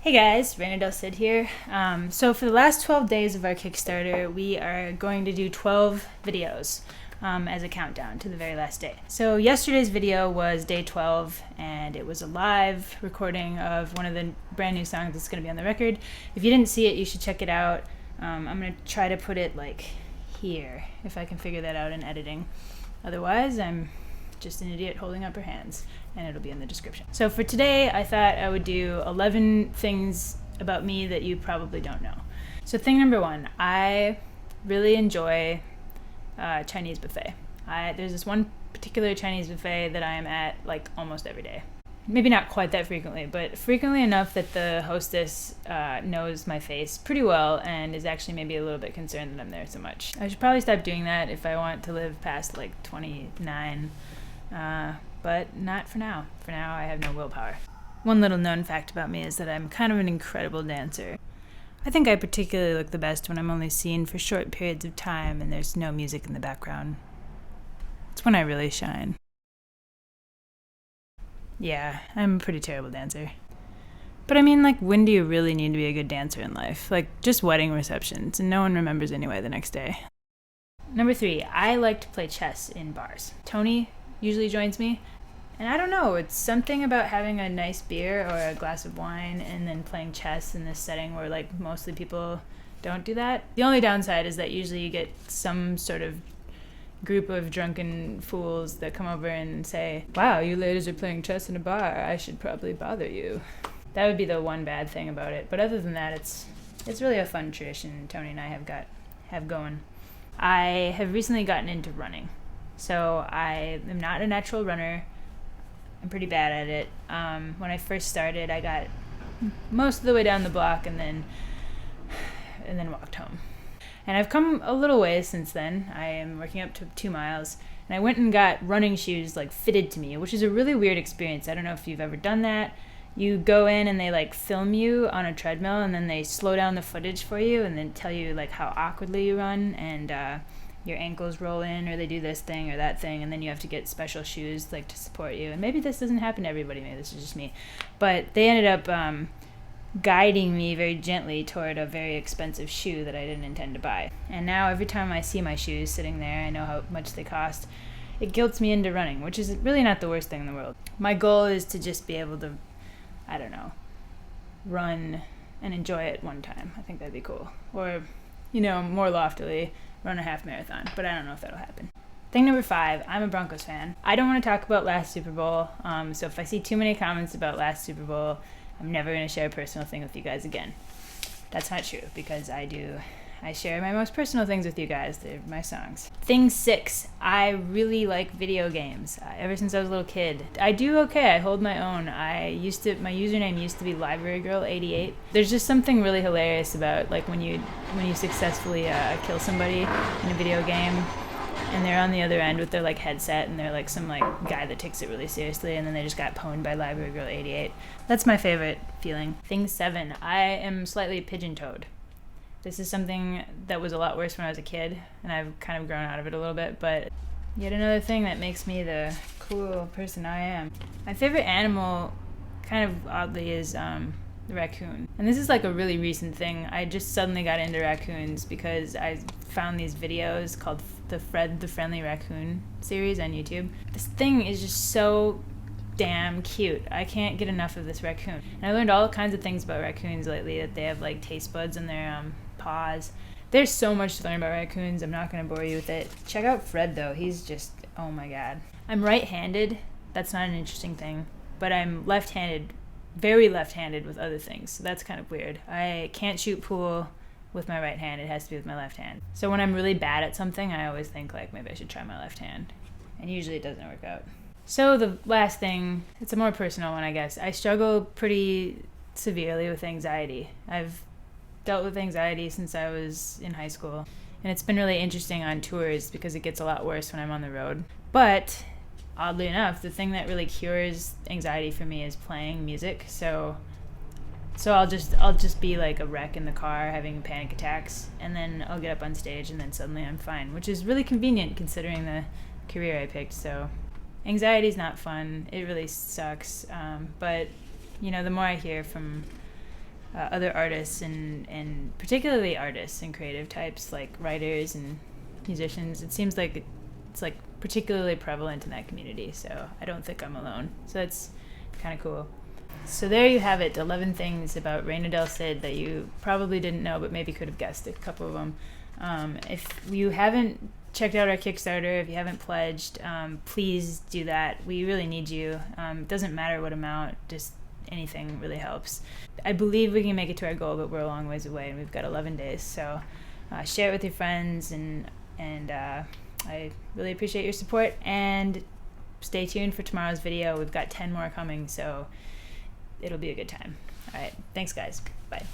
Hey guys, Reina del Cid here. So for the last 12 days of our Kickstarter, we are going to do 12 videos as a countdown to the very last day. So yesterday's video was day 12, and it was a live recording of one of the brand new songs that's going to be on the record. If you didn't see it, you should check it out. I'm going to try to put it like here, if I can figure that out in editing. Otherwise, I'm just an idiot holding up her hands, and it'll be in the description. So for today, I thought I would do 11 things about me that you probably don't know. So thing number one, I really enjoy Chinese buffet. There's this one particular Chinese buffet that I am at like almost every day. Maybe not quite that frequently, but frequently enough that the hostess knows my face pretty well and is actually maybe a little bit concerned that I'm there so much. I should probably stop doing that if I want to live past like 29. But not for now. For now, I have no willpower. One little known fact about me is that I'm kind of an incredible dancer. I think I particularly look the best when I'm only seen for short periods of time and there's no music in the background. It's when I really shine. Yeah, I'm a pretty terrible dancer. But I mean, like, when do you really need to be a good dancer in life? Like, just wedding receptions, and no one remembers anyway the next day. Number 3, I like to play chess in bars. Tony usually joins me, and I don't know, it's something about having a nice beer or a glass of wine and then playing chess in this setting where like mostly people don't do that. The only downside is that usually you get some sort of group of drunken fools that come over and say, "Wow, you ladies are playing chess in a bar, I should probably bother you." That would be the one bad thing about it, but other than that, it's really a fun tradition Tony and I have going. I have recently gotten into running. So I am not a natural runner. I'm pretty bad at it. When I first started, I got most of the way down the block and then walked home. And I've come a little ways since then. I am working up to 2 miles. And I went and got running shoes like fitted to me, which is a really weird experience. I don't know if you've ever done that. You go in and they like film you on a treadmill and then they slow down the footage for you and then tell you like how awkwardly you run and your ankles roll in, or they do this thing or that thing, and then you have to get special shoes like to support you. And maybe this doesn't happen to everybody, maybe this is just me. But they ended up guiding me very gently toward a very expensive shoe that I didn't intend to buy. And now every time I see my shoes sitting there, I know how much they cost. It guilts me into running, which is really not the worst thing in the world. My goal is to just be able to, I don't know, run and enjoy it one time. I think that'd be cool. Or, you know, more loftily, run a half marathon, but I don't know if that'll happen. Thing number 5, I'm a Broncos fan. I don't want to talk about last Super Bowl, so if I see too many comments about last Super Bowl, I'm never going to share a personal thing with you guys again. That's not true, because I share my most personal things with you guys. They're my songs. Thing 6, I really like video games. Ever since I was a little kid. I do okay, I hold my own. My username used to be librarygirl88. There's just something really hilarious about like when you successfully kill somebody in a video game and they're on the other end with their like headset and they're like some like guy that takes it really seriously and then they just got pwned by librarygirl88. That's my favorite feeling. Thing 7, I am slightly pigeon-toed. This is something that was a lot worse when I was a kid, and I've kind of grown out of it a little bit, but yet another thing that makes me the cool person I am. My favorite animal, kind of oddly, is the raccoon. And this is like a really recent thing. I just suddenly got into raccoons because I found these videos called the Fred the Friendly Raccoon series on YouTube. This thing is just so damn cute. I can't get enough of this raccoon. And I learned all kinds of things about raccoons lately, that they have like taste buds in their paws. There's so much to learn about raccoons. I'm not going to bore you with it. Check out Fred though. He's just, oh my god. I'm right-handed. That's not an interesting thing. But I'm left-handed, very left-handed with other things. So that's kind of weird. I can't shoot pool with my right hand. It has to be with my left hand. So when I'm really bad at something, I always think like maybe I should try my left hand. And usually it doesn't work out. So the last thing, it's a more personal one, I guess. I struggle pretty severely with anxiety. I've dealt with anxiety since I was in high school. And it's been really interesting on tours because it gets a lot worse when I'm on the road. But oddly enough, the thing that really cures anxiety for me is playing music. So I'll just be like a wreck in the car having panic attacks, and then I'll get up on stage and then suddenly I'm fine, which is really convenient considering the career I picked. So anxiety's not fun. It really sucks. But you know, the more I hear from other artists and particularly artists and creative types like writers and musicians. It seems like it's like particularly prevalent in that community, so I don't think I'm alone. So that's kind of cool. So there you have it, 11 things about Reina del Cid that you probably didn't know but maybe could have guessed a couple of them. If you haven't checked out our Kickstarter, if you haven't pledged, please do that. We really need you. It doesn't matter what amount, just anything really helps. I believe we can make it to our goal, but we're a long ways away and we've got 11 days. So share it with your friends, and I really appreciate your support, and stay tuned for tomorrow's video. We've got 10 more coming, so it'll be a good time. All right, thanks guys. Bye.